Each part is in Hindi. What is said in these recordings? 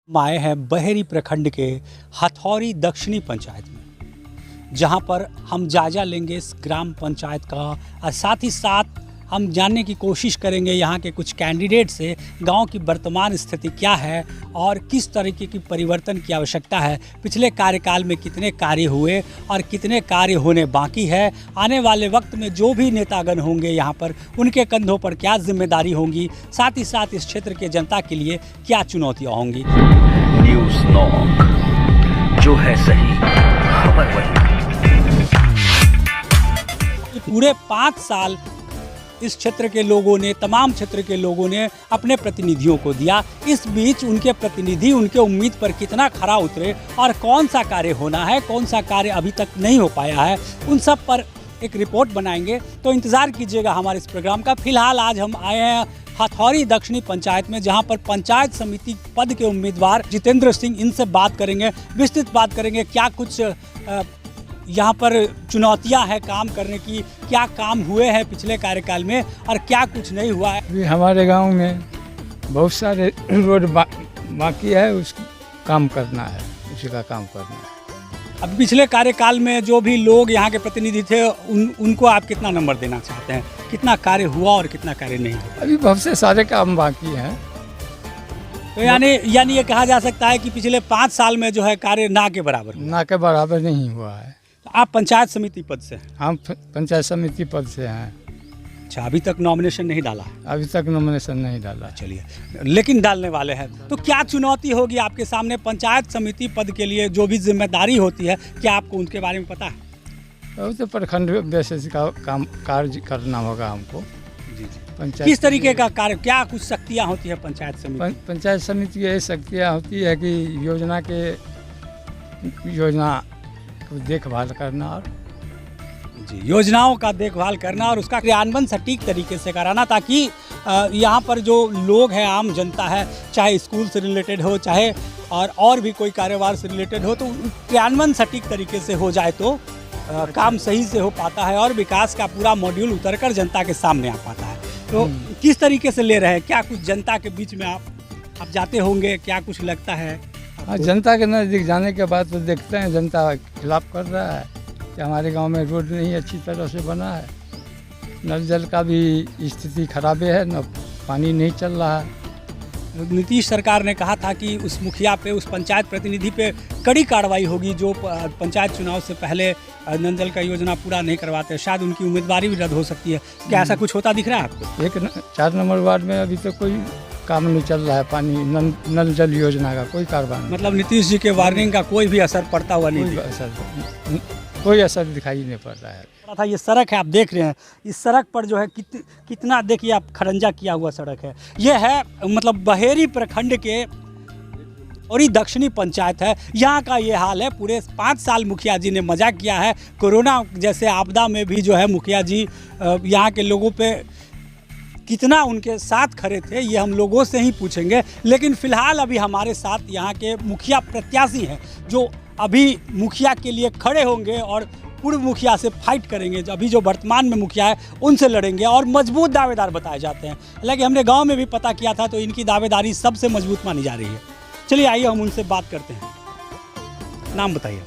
आए हैं बहेरी प्रखंड के हथौरी दक्षिणी पंचायत में, जहां पर हम जायजा लेंगे इस ग्राम पंचायत का और साथ ही साथ हम जानने की कोशिश करेंगे यहाँ के कुछ कैंडिडेट से गांव की वर्तमान स्थिति क्या है और किस तरीके की परिवर्तन की आवश्यकता है। पिछले कार्यकाल में कितने कार्य हुए और कितने कार्य होने बाकी है। आने वाले वक्त में जो भी नेतागण होंगे यहाँ पर, उनके कंधों पर क्या जिम्मेदारी होंगी, साथ ही साथ इस क्षेत्र के जनता के लिए क्या चुनौतियाँ होंगी। न्यूज़ 9 जो है सही खबर वही। पूरे 5 साल इस क्षेत्र के लोगों ने, तमाम क्षेत्र के लोगों ने अपने प्रतिनिधियों को दिया। इस बीच उनके प्रतिनिधि उनके उम्मीद पर कितना खरा उतरे और कौन सा कार्य होना है, कौन सा कार्य अभी तक नहीं हो पाया है, उन सब पर एक रिपोर्ट बनाएंगे। तो इंतज़ार कीजिएगा हमारे इस प्रोग्राम का। फिलहाल आज हम आए हैं हथौरी दक्षिणी पंचायत में, जहां पर पंचायत समिति पद के उम्मीदवार जितेंद्र सिंह, इनसे बात करेंगे, विस्तृत बात करेंगे क्या कुछ यहाँ पर चुनौतियाँ हैं काम करने की, क्या काम हुए हैं पिछले कार्यकाल में और क्या कुछ नहीं हुआ है। अभी हमारे गांव में बहुत सारे रोड बाकी है, उस काम करना है, उसी का काम करना है। अब पिछले कार्यकाल में जो भी लोग यहाँ के प्रतिनिधि थे उनको आप कितना नंबर देना चाहते हैं? कितना कार्य हुआ और कितना कार्य नहीं हुआ? अभी बहुत से सारे काम बाकी हैं। तो यानी ये कहा जा सकता है कि पिछले 5 साल में जो है कार्य ना के बराबर हुआ। ना के बराबर नहीं हुआ है। तो आप पंचायत समिति पद से? हम पंचायत समिति पद से हैं। अच्छा, अभी तक नॉमिनेशन नहीं डाला? अभी तक नॉमिनेशन नहीं डाला। चलिए, लेकिन डालने वाले हैं। तो क्या चुनौती होगी आपके सामने पंचायत समिति पद के लिए? जो भी जिम्मेदारी होती है, क्या आपको उनके बारे में पता है? तो प्रखंड बेसिस का काम कार्य करना होगा हमको। जी जी। पंचायत किस तरीके का कार्य, क्या कुछ शक्तियाँ होती है पंचायत समिति? पंचायत समिति की यही शक्तियाँ होती है कि योजना को देखभाल करना और जी, योजनाओं का देखभाल करना और उसका क्रियान्वयन सटीक तरीके से कराना, ताकि यहाँ पर जो लोग हैं, आम जनता है, चाहे स्कूल से रिलेटेड हो, चाहे और भी कोई कारोबार से रिलेटेड हो, तो क्रियान्वयन सटीक तरीके से हो जाए तो काम सही से हो पाता है और विकास का पूरा मॉड्यूल उतरकर जनता के सामने आ पाता है। तो किस तरीके से ले रहे हैं? क्या कुछ जनता के बीच में आप जाते होंगे, क्या कुछ लगता है? हाँ, जनता के नज़दीक जाने के बाद तो देखते हैं जनता खिलाफ कर रहा है कि हमारे गांव में रोड नहीं अच्छी तरह से बना है, नल जल का भी स्थिति खराब है, न पानी नहीं चल रहा है। नीतीश सरकार ने कहा था कि उस मुखिया पे, उस पंचायत प्रतिनिधि पे कड़ी कार्रवाई होगी जो पंचायत चुनाव से पहले नल जल का योजना पूरा नहीं करवाते। शायद उनकी उम्मीदवारी भी रद्द हो सकती है। क्या ऐसा कुछ होता दिख रहा है आपको? 4 नंबर वार्ड में अभी तक कोई काम नहीं चल रहा है, पानी नल जल योजना का कोई कारोबार नहीं। मतलब नीतीश जी के वार्निंग का कोई भी असर पड़ता हुआ नहीं? कोई असर दिखाई नहीं पड़ रहा है। था ये सड़क है, आप देख रहे हैं, इस सड़क पर जो है कितना देखिए आप, खरंजा किया हुआ सड़क है। ये है मतलब बहेरी प्रखंड के और ये दक्षिणी पंचायत है। यहाँ का ये हाल है। पूरे 5 साल मुखिया जी ने मजा किया है। कोरोना जैसे आपदा में भी जो है मुखिया जी यहाँ के लोगों पे कितना उनके साथ खड़े थे, ये हम लोगों से ही पूछेंगे। लेकिन फ़िलहाल अभी हमारे साथ यहाँ के मुखिया प्रत्याशी हैं जो अभी मुखिया के लिए खड़े होंगे और पूर्व मुखिया से फाइट करेंगे। अभी जो वर्तमान में मुखिया है उनसे लड़ेंगे और मजबूत दावेदार बताए जाते हैं। हालांकि हमने गांव में भी पता किया था तो इनकी दावेदारी सबसे मजबूत मानी जा रही है। चलिए आइए हम उनसे बात करते हैं। नाम बताइए।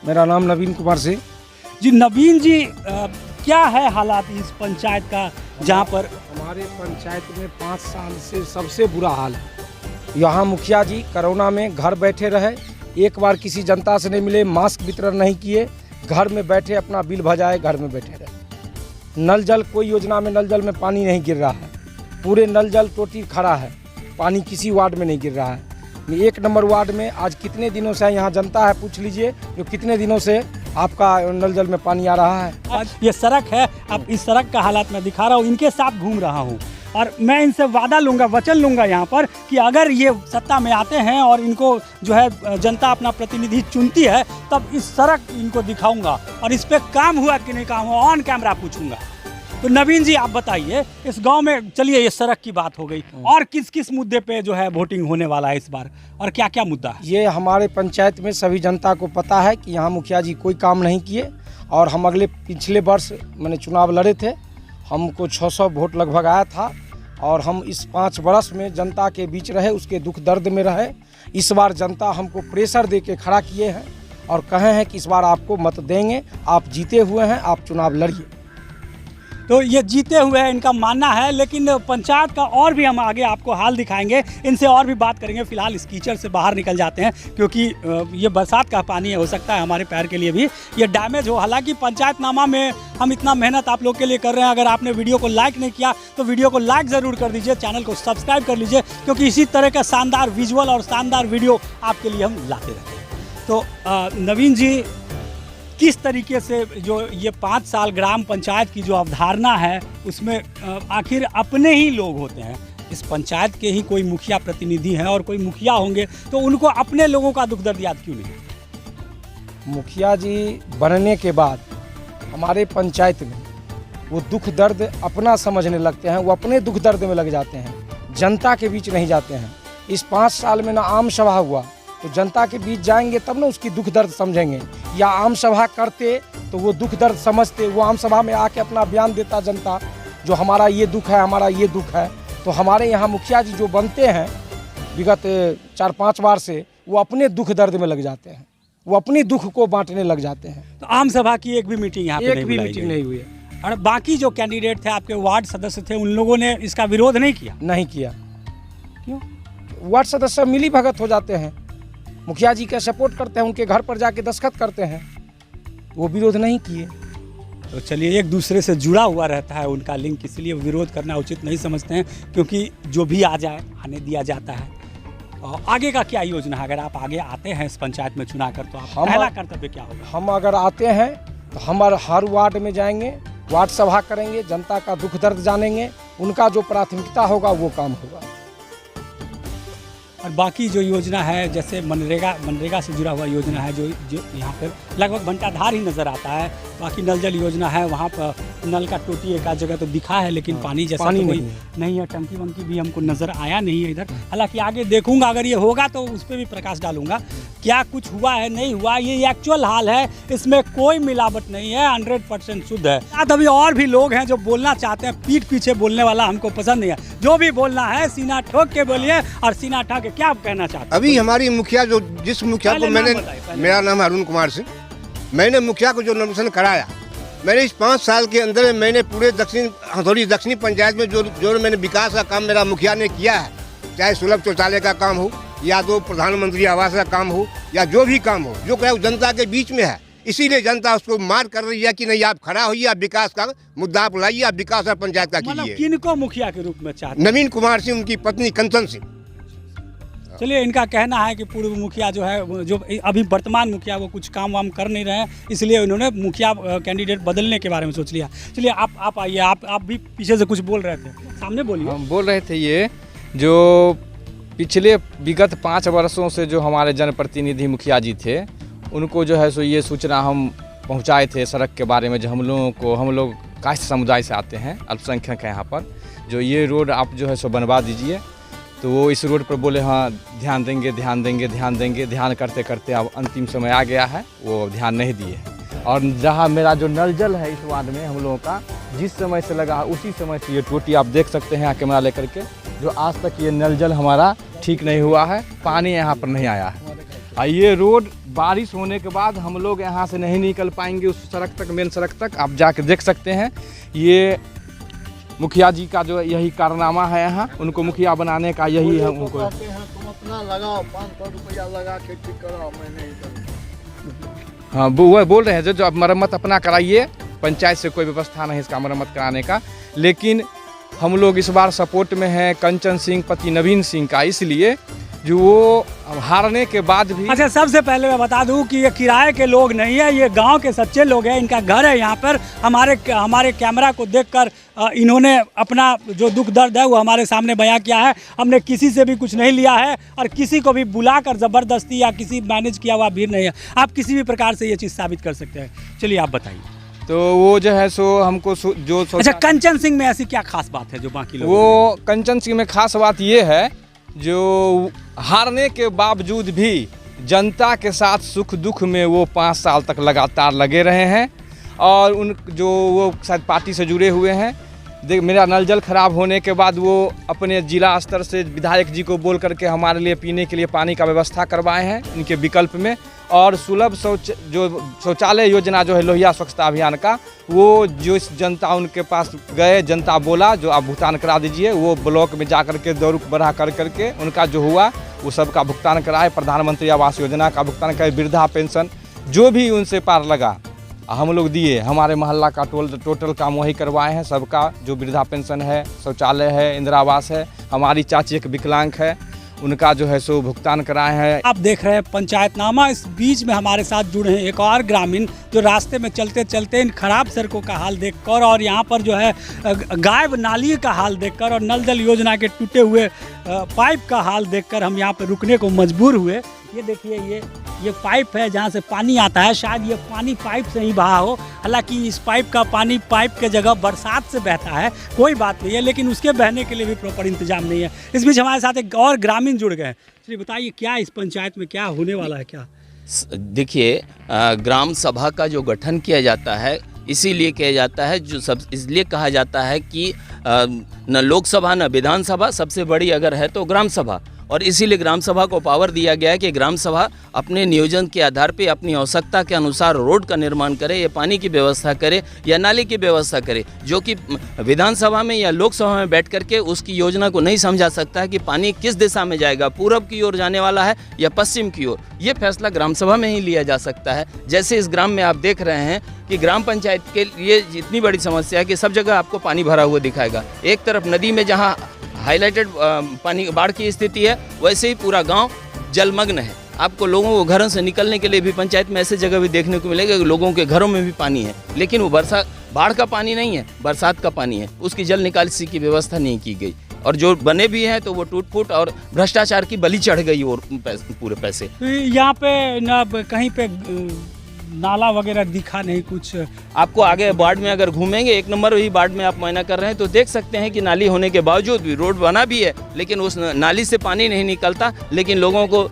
मेरा नाम नवीन कुमार सिंह। जी नवीन जी, क्या है हालात इस पंचायत का जहाँ पर? हमारे पंचायत में 5 साल से सबसे बुरा हाल है। यहाँ मुखिया जी कोरोना में घर बैठे रहे, एक बार किसी जनता से नहीं मिले, मास्क वितरण नहीं किए, घर में बैठे अपना बिल भजाए, घर में बैठे रहे। नल जल, कोई योजना में नल जल में पानी नहीं गिर रहा है। पूरे नल जल टोटी खड़ा है, पानी किसी वार्ड में नहीं गिर रहा है। 1 नंबर वार्ड में आज कितने दिनों से यहाँ जनता है, पूछ लीजिए, जो कितने दिनों से आपका नल जल में पानी आ रहा है। ये सड़क है, अब इस सड़क का हालात मैं दिखा रहा हूँ, इनके साथ घूम रहा हूँ और मैं इनसे वादा लूँगा, वचन लूँगा यहाँ पर कि अगर ये सत्ता में आते हैं और इनको जो है जनता अपना प्रतिनिधि चुनती है, तब इस सड़क इनको दिखाऊंगा और इस पर काम हुआ कि नहीं काम हुआ ऑन कैमरा पूछूंगा। तो नवीन जी आप बताइए, इस गांव में, चलिए ये सड़क की बात हो गई, और किस किस मुद्दे पे जो है वोटिंग होने वाला है इस बार और क्या क्या मुद्दा है? ये हमारे पंचायत में सभी जनता को पता है कि यहाँ मुखिया जी कोई काम नहीं किए और हम पिछले वर्ष मैंने चुनाव लड़े थे, हमको 600 वोट लगभग आया था और हम इस 5 वर्ष में जनता के बीच रहे, उसके दुख दर्द में रहे। इस बार जनता हमको प्रेशर दे के खड़ा किए हैं और कहे हैं कि इस बार आपको मत देंगे, आप जीते हुए हैं, आप चुनाव लड़िए। तो ये जीते हुए हैं इनका मानना है, लेकिन पंचायत का और भी हम आगे आपको हाल दिखाएंगे, इनसे और भी बात करेंगे। फिलहाल इस कीचड़ से बाहर निकल जाते हैं क्योंकि ये बरसात का पानी है, हो सकता है हमारे पैर के लिए भी ये डैमेज हो। हालांकि पंचायतनामा में हम इतना मेहनत आप लोग के लिए कर रहे हैं। अगर आपने वीडियो को लाइक नहीं किया तो वीडियो को लाइक ज़रूर कर दीजिए, चैनल को सब्सक्राइब कर लीजिए, क्योंकि इसी तरह का शानदार विजुअल और शानदार वीडियो आपके लिए हम लाते रहते हैं। तो नवीन जी, किस तरीके से जो ये 5 साल ग्राम पंचायत की जो अवधारणा है उसमें आखिर अपने ही लोग होते हैं, इस पंचायत के ही कोई मुखिया प्रतिनिधि हैं और कोई मुखिया होंगे तो उनको अपने लोगों का दुख दर्द याद क्यों नहीं? मुखिया जी बनने के बाद हमारे पंचायत में वो दुख दर्द अपना समझने लगते हैं, वो अपने दुख दर्द में लग जाते हैं, जनता के बीच नहीं जाते हैं। इस 5 साल में ना आम सभा हुआ तो जनता के बीच जाएंगे तब ना उसकी दुख दर्द समझेंगे, या आम सभा करते तो वो दुख दर्द समझते, वो आम सभा में आके अपना बयान देता जनता जो हमारा ये दुख है, हमारा ये दुख है। तो हमारे यहाँ मुखिया जी जो बनते हैं विगत 4-5 बार से, वो अपने दुख दर्द में लग जाते हैं, वो अपनी दुख को बांटने लग जाते हैं। तो आम सभा की एक भी मीटिंग यहाँ पे एक भी मीटिंग नहीं हुई है। और बाकी जो कैंडिडेट थे, आपके वार्ड सदस्य थे, उन लोगों ने इसका विरोध नहीं किया? नहीं किया। क्यों? वार्ड सदस्य मिली भगत हो जाते हैं, मुखिया जी का सपोर्ट करते हैं, उनके घर पर जाके दस्तखत करते हैं, वो विरोध नहीं किए। तो चलिए, एक दूसरे से जुड़ा हुआ रहता है उनका लिंक, इसलिए विरोध करना उचित नहीं समझते हैं, क्योंकि जो भी आ जाए आने दिया जाता है। और आगे का क्या योजना है? अगर आप आगे आते हैं इस पंचायत में चुना कर तो आप पहला कर्तव्य क्या होगा? हम अगर आते हैं तो हम हर वार्ड में जाएंगे, वार्ड सभा करेंगे, जनता का दुख दर्द जानेंगे, उनका जो प्राथमिकता होगा वो काम होगा। और बाकी जो योजना है, जैसे मनरेगा से जुड़ा हुआ योजना है, जो यहाँ पर लगभग घंटाधार ही नज़र आता है। बाकी नल जल योजना है, वहाँ पर नल का टोटी एक आध जगह तो दिखा है, लेकिन पानी जैसा पानी तो नहीं है। टंकी वंकी भी हमको नज़र आया नहीं है इधर। हालांकि आगे देखूंगा, अगर ये होगा तो उस पर भी प्रकाश डालूंगा क्या कुछ हुआ है नहीं हुआ। ये एक्चुअल हाल है, इसमें कोई मिलावट नहीं है, 100% शुद्ध है। साथ अभी और भी लोग हैं जो बोलना चाहते हैं, पीठ पीछे बोलने वाला हमको पसंद नहीं है। जो भी बोलना है सीना ठोक के बोलिए, और सीना ठोक के क्या कहना चाहते हैं? अभी हमारी मुखिया जो जिस मुखिया को मैंने, मेरा नाम है अरुण कुमार सिंह, मैंने मुखिया को जो नॉमिनेशन कराया, मैंने इस 5 साल के अंदर मैंने पूरे हथौड़ी दक्षिणी पंचायत में जो मैंने विकास का काम मेरा मुखिया ने किया है, चाहे सुलभ शौचालय का काम हो, या तो प्रधानमंत्री आवास का काम हो, या जो भी काम हो, जो क्या जनता के बीच में है। इसीलिए जनता उसको मार कर रही है कि नहीं, आप खड़ा होइए, आप विकास का मुद्दा आप लाइए, आप विकास और पंचायत का कीजिए। किनको मुखिया के रूप में चाहते हैं? नवीन कुमार सिंह, उनकी पत्नी कंचन सिंह। चलिए, इनका कहना है कि पूर्व मुखिया जो है, जो अभी वर्तमान मुखिया, वो कुछ काम वाम कर नहीं रहे हैं, इसलिए उन्होंने मुखिया कैंडिडेट बदलने के बारे में सोच लिया। चलिए, आप आइए, आप भी पीछे से कुछ बोल रहे थे, सामने बोलिए। हम बोल रहे थे ये जो पिछले विगत 5 वर्षों से जो हमारे जनप्रतिनिधि मुखिया जी थे, उनको जो है सो ये सूचना हम पहुंचाए थे सड़क के बारे में, जो हम लोग कास्ट समुदाय से आते हैं, अल्पसंख्यक हैं यहाँ पर, जो ये रोड आप जो है सो बनवा दीजिए। तो वो इस रोड पर बोले हाँ ध्यान देंगे, ध्यान करते करते अब अंतिम समय आ गया है, वो ध्यान नहीं दिए। और जहाँ मेरा जो नल जल है इस वार्ड में हम लोगों का, जिस समय से लगा उसी समय से ये टोटी आप देख सकते हैं यहाँ कैमरा लेकर के, जो आज तक ये नल जल हमारा ठीक नहीं हुआ है, पानी यहाँ पर नहीं आया है। और ये रोड बारिश होने के बाद हम लोग यहाँ से नहीं निकल पाएंगे उस सड़क तक, मेन सड़क तक। आप जाके देख सकते हैं, ये मुखिया जी का जो यही कारनामा है, यहाँ उनको मुखिया बनाने का यही है। उनको तुम अपना लगाओ, 500 रुपया लगा के ठीक कराओ, मैं नहीं करूँगा। हाँ, वो बोल रहे हैं जो आप मरम्मत अपना कराइए, पंचायत से कोई व्यवस्था नहीं इसका मरम्मत कराने का। लेकिन हम लोग इस बार सपोर्ट में हैं कंचन सिंह पति नवीन सिंह का, इसलिए जो वो हारने के बाद भी। अच्छा, सबसे पहले मैं बता दूं कि ये किराए के लोग नहीं है, ये गांव के सच्चे लोग हैं, इनका घर है यहाँ पर। हमारे कैमरा को देखकर इन्होंने अपना जो दुख दर्द है वो हमारे सामने बयां किया है। हमने किसी से भी कुछ नहीं लिया है और किसी को भी बुलाकर ज़बरदस्ती या किसी मैनेज किया हुआ भीड़ नहीं है। आप किसी भी प्रकार से ये चीज़ साबित कर सकते हैं। चलिए, आप बताइए। तो वो जो है सो हमको जो अच्छा, कंचन सिंह में ऐसी क्या खास बात है जो बाकी लोग? वो कंचन सिंह में खास बात ये है, जो हारने के बावजूद भी जनता के साथ सुख दुख में वो 5 साल तक लगातार लगे रहे हैं। और वो शायद पार्टी से जुड़े हुए हैं, देख मेरा नल जल खराब होने के बाद वो अपने जिला स्तर से विधायक जी को बोल करके हमारे लिए पीने के लिए पानी का व्यवस्था करवाए हैं इनके विकल्प में। और सुलभ शौचालय योजना जो है लोहिया स्वच्छता अभियान का, वो जो जनता उनके पास गए, जनता बोला जो आप भुगतान करा दीजिए, वो ब्लॉक में जा कर के दौड़ बढ़ा करके उनका जो हुआ वो सबका भुगतान कराए। प्रधानमंत्री आवास योजना का भुगतान कराए, वृद्धा पेंशन जो भी उनसे पार लगा हम लोग दिए। हमारे मोहल्ला का टोटल काम वही करवाए हैं सबका, जो वृद्धा पेंशन है, शौचालय है, इंदिरा आवास है। हमारी चाची एक विकलांग है, उनका जो है सो भुगतान कराए हैं। आप देख रहे हैं पंचायतनामा। इस बीच में हमारे साथ जुड़े हैं एक और ग्रामीण जो रास्ते में चलते चलते इन खराब सड़कों का हाल देखकर और यहाँ पर जो है गायब नाली का हाल देखकर और नल जल योजना के टूटे हुए पाइप का हाल देखकर हम यहाँ पर रुकने को मजबूर हुए। ये देखिए ये पाइप है जहाँ से पानी आता है, शायद ये पानी पाइप से ही बहा हो। हालांकि इस पाइप का पानी पाइप के जगह बरसात से बहता है, कोई बात नहीं है, लेकिन उसके बहने के लिए भी प्रॉपर इंतजाम नहीं है। इस बीच हमारे साथ एक और ग्रामीण जुड़ गए। चलिए बताइए क्या इस पंचायत में क्या होने वाला है क्या? देखिए, ग्राम सभा का जो गठन किया जाता है इसीलिए किया जाता है, जो सब इसलिए कहा जाता है कि न लोकसभा न विधानसभा, सबसे बड़ी अगर है तो ग्राम सभा। और इसीलिए ग्राम सभा को पावर दिया गया है कि ग्राम सभा अपने नियोजन के आधार पे अपनी आवश्यकता के अनुसार रोड का निर्माण करे, या पानी की व्यवस्था करे, या नाली की व्यवस्था करे, जो कि विधानसभा में या लोकसभा में बैठ करके उसकी योजना को नहीं समझा सकता है कि पानी किस दिशा में जाएगा, पूरब की ओर जाने वाला है या पश्चिम की ओर। ये फैसला ग्राम सभा में ही लिया जा सकता है। जैसे इस ग्राम में आप देख रहे हैं कि ग्राम पंचायत के लिए इतनी बड़ी समस्या है कि सब जगह आपको पानी भरा हुआ दिखाएगा। एक तरफ नदी में जहाँ हाईलाइटेड पानी बाढ़ की स्थिति है, वैसे ही पूरा गांव जलमग्न है। आपको लोगों को घरों से निकलने के लिए भी पंचायत में ऐसे जगह भी देखने को मिलेगा कि लोगों के घरों में भी पानी है, लेकिन वो बाढ़ का पानी नहीं है, बरसात का पानी है। उसकी जल निकासी की व्यवस्था नहीं की गई, और जो बने भी हैं तो वो टूट फूट और भ्रष्टाचार की बलि चढ़ गई और पूरे पैसे। तो यहाँ पे ना कहीं पे नाला वगैरह दिखा नहीं कुछ। आपको आगे वार्ड में अगर घूमेंगे, एक नंबर वही वार्ड में आप मुआयना कर रहे हैं तो देख सकते हैं कि नाली होने के बावजूद भी रोड बना भी है, लेकिन उस नाली से पानी नहीं निकलता। लेकिन लोगों को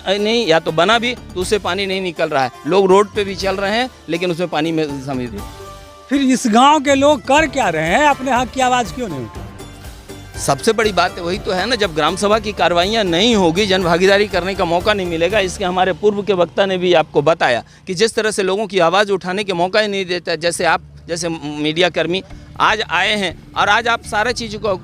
नहीं, या तो बना भी तो उससे पानी नहीं निकल रहा है। लोग रोड पे भी चल रहे हैं लेकिन उसमें पानी में समझ। फिर इस गांव के लोग कर क्या रहे हैं? अपने हक की आवाज़ क्यों नहीं उठा? सबसे बड़ी बात है वही तो है ना, जब ग्राम सभा की कार्रवाइयाँ नहीं होगी, जन भागीदारी करने का मौका नहीं मिलेगा। इसके हमारे पूर्व के वक्ता ने भी आपको बताया कि जिस तरह से लोगों की आवाज़ उठाने के मौका ही नहीं देता। जैसे आप जैसे मीडिया कर्मी आज आए हैं और आज आप सारे चीज़ों को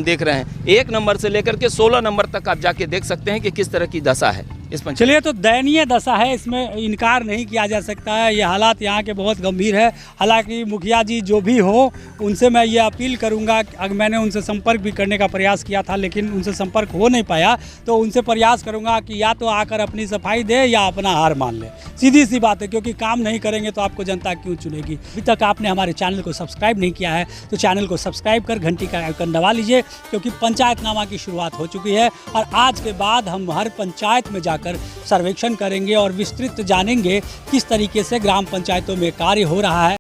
देख रहे हैं। 1 नंबर से लेकर के 16 नंबर तक आप जाके देख सकते हैं कि किस तरह की दशा है इस पंचायत। चलिए, तो दयनीय दशा है, इसमें इनकार नहीं किया जा सकता है। ये हालात यहाँ के बहुत गंभीर है। हालांकि मुखिया जी जो भी हो, उनसे मैं ये अपील करूँगा, अगर मैंने उनसे संपर्क भी करने का प्रयास किया था लेकिन उनसे संपर्क हो नहीं पाया, तो उनसे प्रयास करूँगा कि या तो आकर अपनी सफाई दे या अपना हार मान ले। सीधी सी बात है, क्योंकि काम नहीं करेंगे तो आपको जनता क्यों चुनेगी। अभी तक आपने हमारे चैनल को सब्सक्राइब नहीं किया है तो चैनल को सब्सक्राइब कर घंटी का आइकन दबा लीजिए, क्योंकि पंचायतनामा की शुरुआत हो चुकी है। और आज के बाद हम हर पंचायत में जाकर सर्वेक्षण करेंगे और विस्तृत जानेंगे किस तरीके से ग्राम पंचायतों में कार्य हो रहा है।